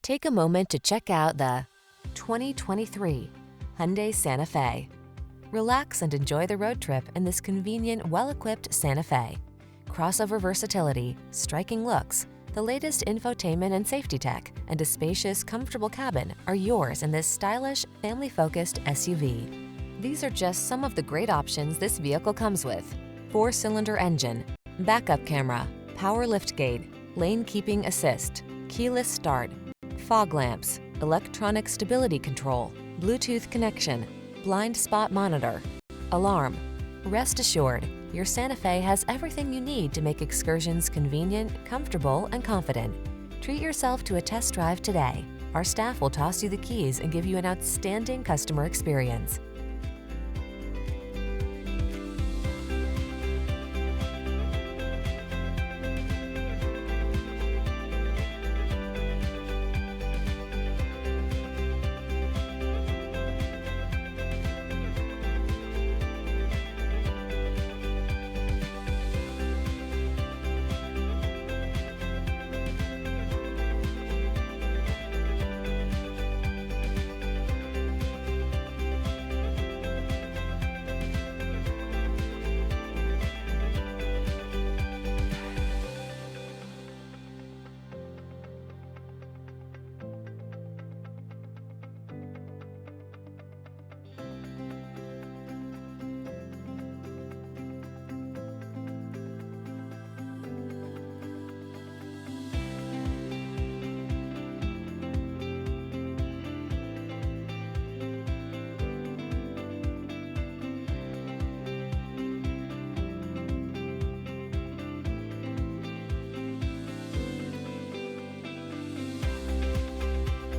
Take a moment to check out the 2023 Hyundai Santa Fe. Relax and enjoy the road trip in this convenient, well-equipped Santa Fe. Crossover versatility, striking looks, the latest infotainment and safety tech, and a spacious, comfortable cabin are yours in this stylish, family-focused SUV. These are just some of the great options this vehicle comes with: 4-cylinder engine, backup camera, power liftgate, lane keeping assist, keyless start, fog lamps, electronic stability control, Bluetooth connection, blind spot monitor, alarm. Rest assured, your Santa Fe has everything you need to make excursions convenient, comfortable, and confident. Treat yourself to a test drive today. Our staff will toss you the keys and give you an outstanding customer experience.